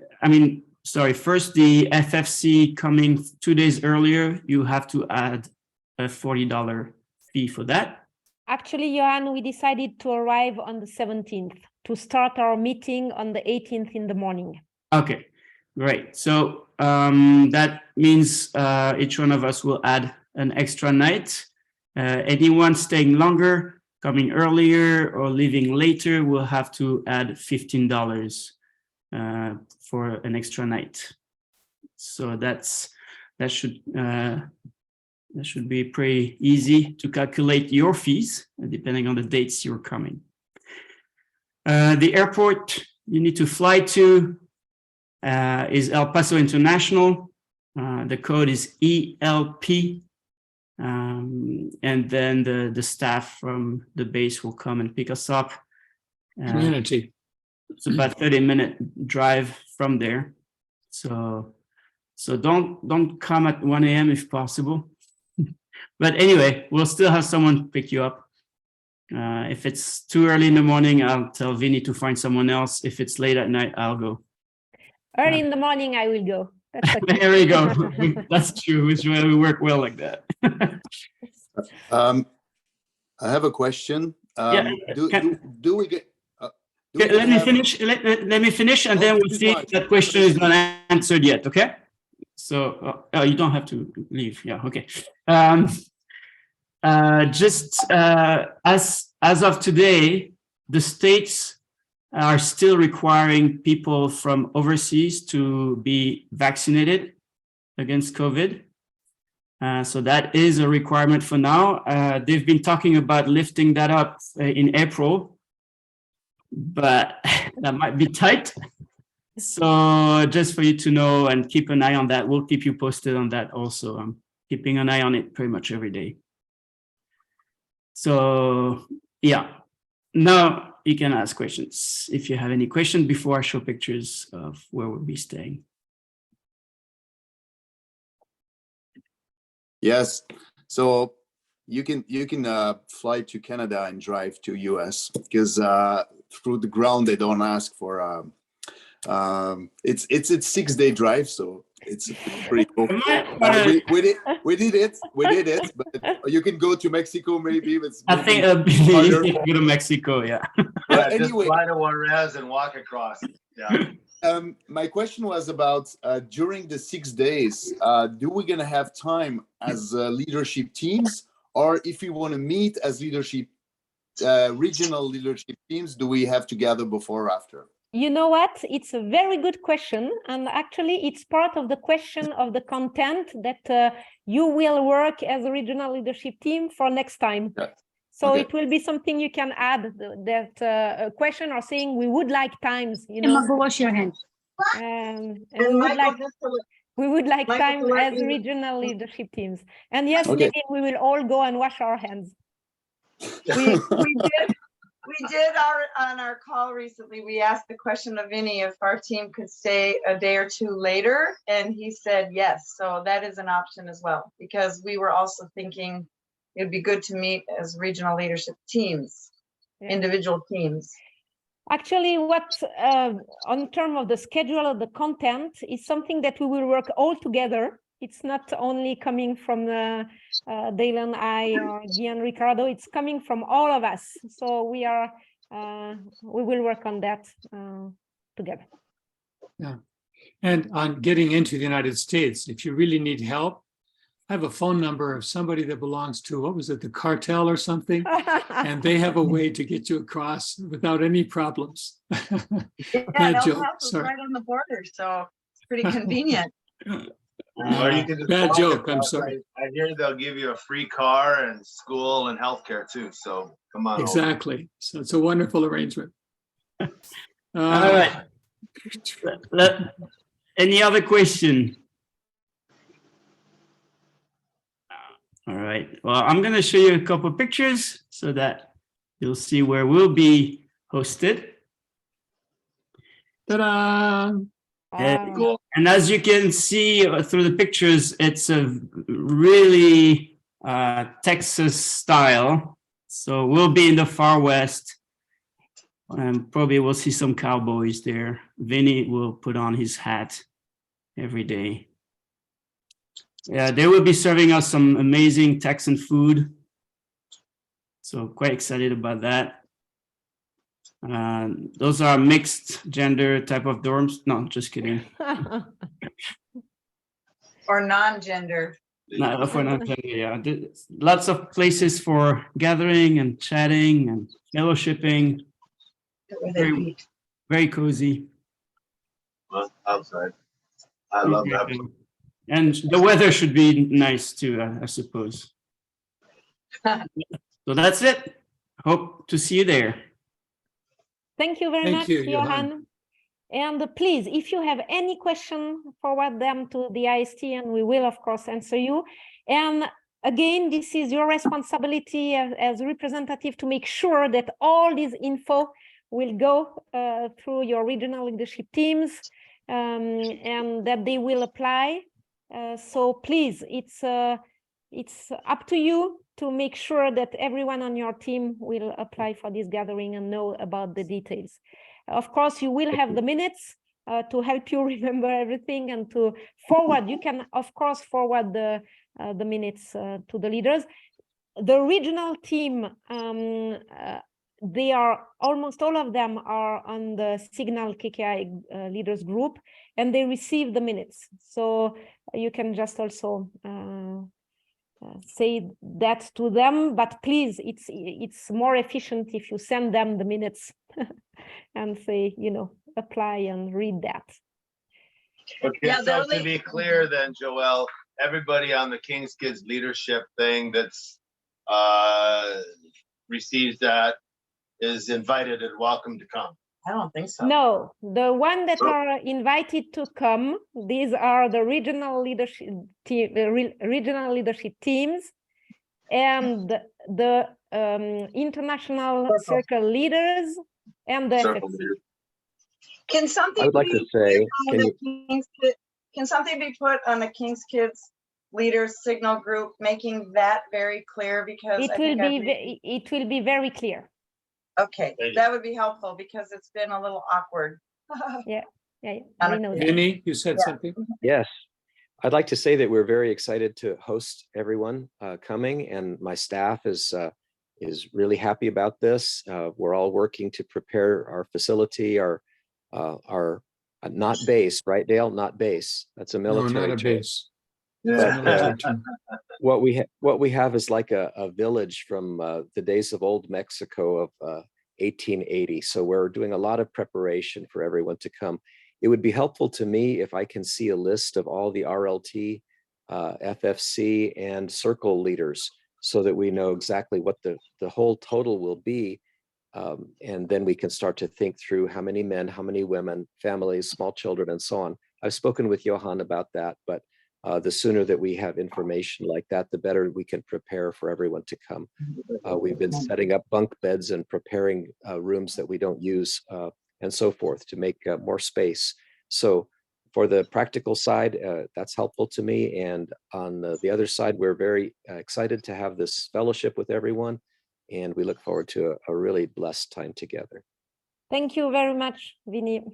first the FFC coming 2 days earlier, you have to add a $40 fee for that. Actually, Johan, we decided to arrive on the 17th to start our meeting on the 18th in the morning. Okay, great. So that means each one of us will add an extra night. Anyone staying longer, coming earlier, or leaving later will have to add $15 for an extra night. So that should be pretty easy to calculate your fees depending on the dates you're coming. The airport you need to fly to is El Paso International. The code is ELP. And then the staff from the base will come and pick us up. Community. It's about 30-minute drive from there. So don't come at 1 a.m. if possible. But anyway, we'll still have someone pick you up. If it's too early in the morning, I'll tell Vinny to find someone else. If it's late at night, I'll go. Early in the morning, I will go. That's okay. There we go. That's true. We work well like that. I have a question. Yeah, do we get? Let me finish. Let me finish, and then we'll see if that question is not answered yet. Okay. So you don't have to leave. Yeah. Okay. Just as of today, the states are still requiring people from overseas to be vaccinated against COVID. So that is a requirement for now. They've been talking about lifting that up in April, but that might be tight. So just for you to know and keep an eye on that, we'll keep you posted on that also. I'm keeping an eye on it pretty much every day. So yeah, now you can ask questions if you have any questions before I show pictures of where we'll be staying. Yes, so you can fly to Canada and drive to US because through the ground they don't ask for it's a 6-day drive, so it's pretty cool. We did it, but you can go to Mexico maybe. I think it'll be easy to go to Mexico, yeah. Yeah, anyway, just fly to Juarez and walk across. Yeah. My question was about during the 6 days, do we gonna have time as leadership teams, or if we want to meet as leadership regional leadership teams, do we have to gather before or after? You know what? It's a very good question. And actually, it's part of the question of the content that you will work as a regional leadership team for next time. Yeah. So Okay. it will be something you can add that question or saying we would like times, you know. Emma, go wash your hands. And And we would like Michael, time to let as you- regional leadership teams. And yes, Okay. maybe we will all go and wash our hands. We did on our call recently, we asked the question of Vinny if our team could stay a day or two later, and he said yes. So that is an option as well, because we were also thinking it'd be good to meet as regional leadership teams, Yeah. individual teams. Actually, what on terms of the schedule of the content is something that we will work all together. It's not only coming from Dalen, I, or Gian, Ricardo. It's coming from all of us. So we will work on that together. And on getting into the United States, if you really need help, I have a phone number of somebody that belongs to, what was it, the cartel or something? And they have a way to get you across without any problems. Yeah, Bad El joke, Paso's sorry. right on the border, so it's pretty convenient. Or you can just Bad walk joke, I'm across. sorry. I hear they'll give you a free car and school and healthcare too. So come on over. Exactly. So it's a wonderful arrangement. All right. Any other question? All right. Well, I'm going to show you a couple of pictures so that you'll see where we'll be hosted. Ta-da! Cool. And as you can see through the pictures, it's a really Texas style. So we'll be in the far west. And probably we'll see some cowboys there. Vinny will put on his hat every day. Yeah, they will be serving us some amazing Texan food. So quite excited about that. Those are mixed gender type of dorms. No, just kidding. Or non-gender. No, for not gender, yeah. There's lots of places for gathering and chatting and fellowshipping. Very, very cozy. Well, outside. I love that. And the weather should be nice too, I suppose. So that's it. Hope to see you there. Thank you very Thank much, you, Johan. And please, if you have any question, forward them to the IST and we will, of course, answer you. And again, this is your responsibility as representative to make sure that all this info will go through your regional leadership teams and that they will apply. So please, it's up to you to make sure that everyone on your team will apply for this gathering and know about the details. Of course, you will have the minutes to help you remember everything and to forward. You can, of course, forward the minutes to the leaders. The regional team, they are almost all of them are on the Signal KKI leaders group, and they receive the minutes. So you can just also say that to them, but please, it's more efficient if you send them the minutes and say, apply and read that. Okay, Yeah, so to be clear then, Joelle, everybody on the King's Kids leadership thing that's receives that is invited and welcome to come. I don't think so. No, the one that are invited to come, these are the regional leadership teams and the international circle leaders and the FFC. Can something I would like to say, can something be put on the King's Kids leaders signal group, making that very clear? Because it will be very clear. Okay, that would be helpful because it's been a little awkward. Yeah, I know that. Vinny, you said something? yes, I'd like to say that we're very excited to host everyone coming, and my staff is really happy about this. We're all working to prepare our facility, our not base, right, Dale? Not base. That's a military. No, not a term. base. But what we have is like a village from the days of old Mexico of 1880. So we're doing a lot of preparation for everyone to come. It would be helpful to me if I can see a list of all the RLT, FFC, and circle leaders so that we know exactly what the whole total will be. And then we can start to think through how many men, how many women, families, small children, and so on. I've spoken with Johan about that, but the sooner that we have information like that, the better we can prepare for everyone to come. We've been setting up bunk beds and preparing rooms that we don't use and so forth to make more space. So for the practical side, that's helpful to me. And on the other side, we're very excited to have this fellowship with everyone. And we look forward to a really blessed time together. Thank you very much, Vinny.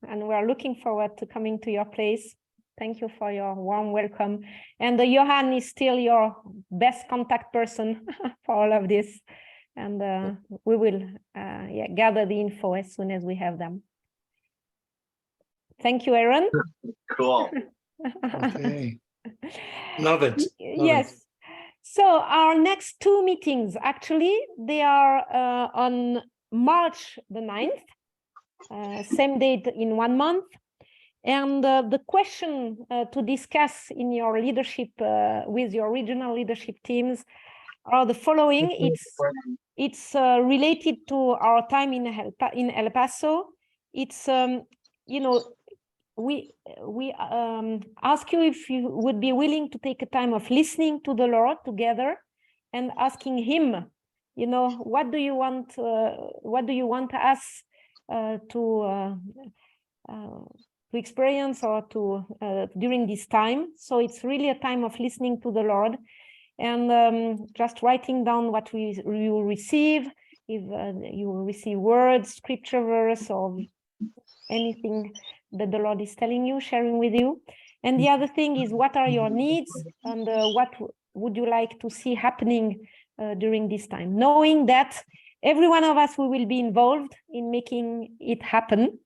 And we are looking forward to coming to your place. Thank you for your warm welcome. And Johan is still your best contact person for all of this. And we will gather the info as soon as we have them. Thank you, Aaron. Cool. Okay. Love it. Love Yes. it. So our next two meetings, actually, they are on March the 9th, same date in 1 month. And the question to discuss in your leadership with your regional leadership teams are the following. It's related to our time in El Paso. It's we ask you if you would be willing to take a time of listening to the Lord together and asking Him, what do you want us to experience or to during this time. So it's really a time of listening to the Lord and just writing down what you will receive. If you will receive words, scripture verse, or anything that the Lord is telling you, sharing with you. And the other thing is, what are your needs and what would you like to see happening during this time? Knowing that every one of us, we will be involved in making it happen.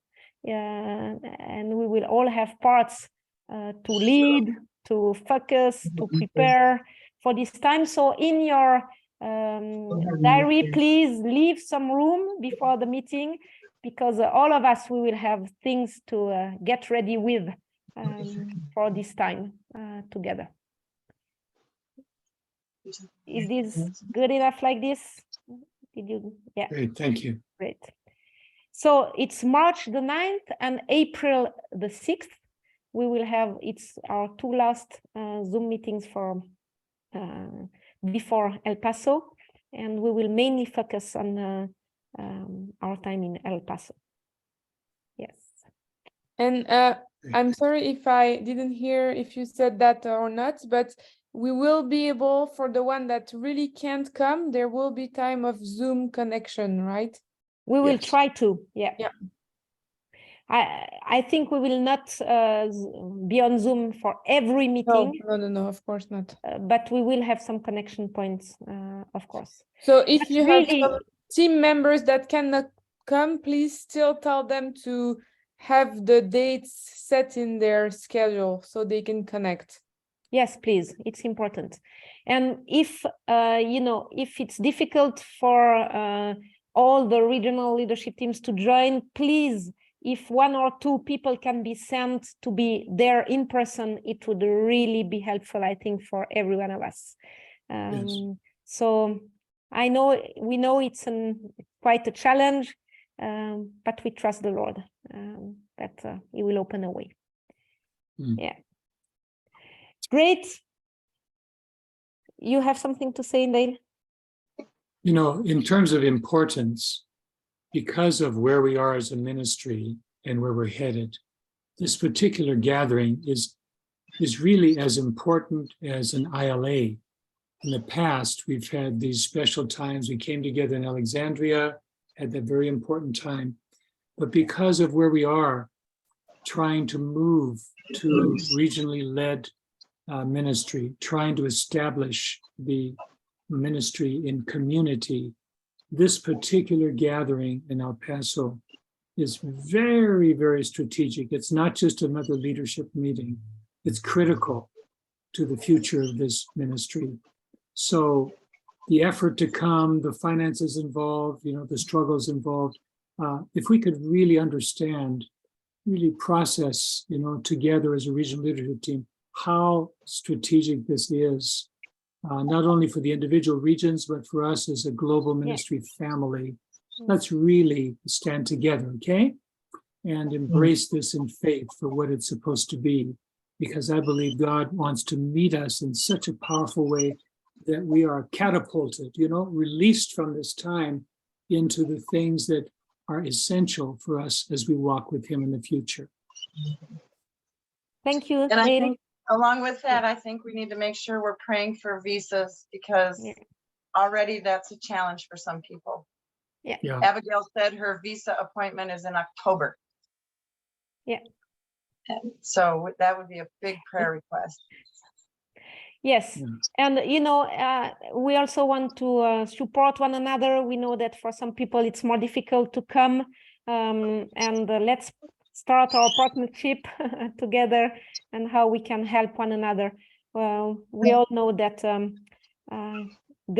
And we will all have parts to lead, to focus, to prepare for this time. So in your diary, please leave some room before the meeting, because all of us, we will have things to get ready with for this time together. Is this good enough like this? Did you? Yeah. Great. Thank you. Great. So it's March the 9th and April the 6th. We will have, it's our two last Zoom meetings for before El Paso, and we will mainly focus on our time in El Paso. Yes. And I'm sorry if I didn't hear if you said that or not, but we will be able, for the one that really can't come, there will be time of Zoom connection, right? We will Yes. try to, yeah. Yeah. I think we will not be on Zoom for every meeting. No, of course not. But we will have some connection points, of course. So if But you really, have some team members that cannot come, please still tell them to have the dates set in their schedule so they can connect. yes, please. It's important. And if if it's difficult for all the regional leadership teams to join, please, if one or two people can be sent to be there in person, it would really be helpful, I think, for every one of us. Yes. So we know it's quite a challenge, but we trust the Lord that He will open a way. Yeah. Great. You have something to say, Dale? In terms of importance, because of where we are as a ministry and where we're headed, this particular gathering is really as important as an ILA. In the past, we've had these special times. We came together in Alexandria, had that very important time. But because of where we are, trying to move to regionally led ministry, trying to establish the ministry in community, this particular gathering in El Paso is very, very strategic. It's not just another leadership meeting. It's critical to the future of this ministry. So the effort to come, the finances involved, the struggles involved, if we could really understand, really process, together as a regional leadership team, how strategic this is, not only for the individual regions, but for us as a global ministry family. Let's really stand together, okay? And embrace this in faith for what it's supposed to be, because I believe God wants to meet us in such a powerful way that we are catapulted, released from this time into the things that are essential for us as we walk with Him in the future. Thank you. And I think along with that, I think we need to make sure we're praying for visas, because already that's a challenge for some people. Yeah. Abigail said her visa appointment is in October. Yeah. And so that would be a big prayer request. Yes. And, we also want to support one another. We know that for some people it's more difficult to come. And let's start our partnership together and how we can help one another. Well, we all know that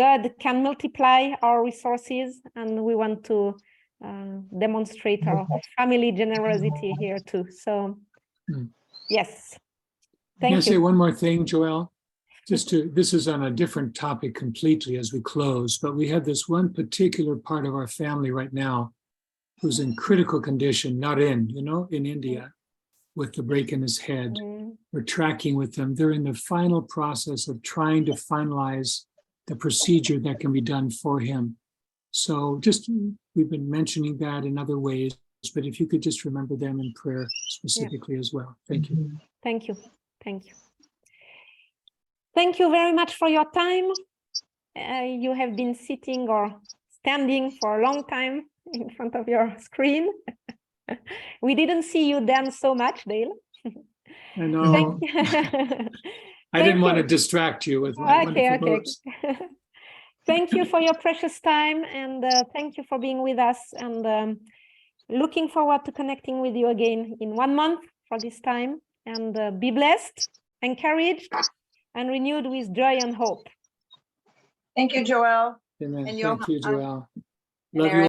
God can multiply our resources, and we want to demonstrate our family generosity here too. So, yes. Can I Thank say you. one more thing, Joelle? This is on a different topic completely as we close, but we have this one particular part of our family right now who's in critical condition, in India, with the break in his head. We're tracking with them. They're in the final process of trying to finalize the procedure that can be done for him. So we've been mentioning that in other ways, but if you could just remember them in prayer specifically as well. Thank you. Thank you. Thank you. Thank you very much for your time. You have been sitting or standing for a long time in front of your screen. We didn't see you dance so much, Dale. I know. Thank you. I didn't want to distract you with my wonderful moves. Thank you for your precious time, and thank you for being with us, and looking forward to connecting with you again in 1 month for this time, and be blessed, encouraged, and renewed with joy and hope. Thank you, Joelle. Amen. And Thank you, Johan. Joelle. Love you.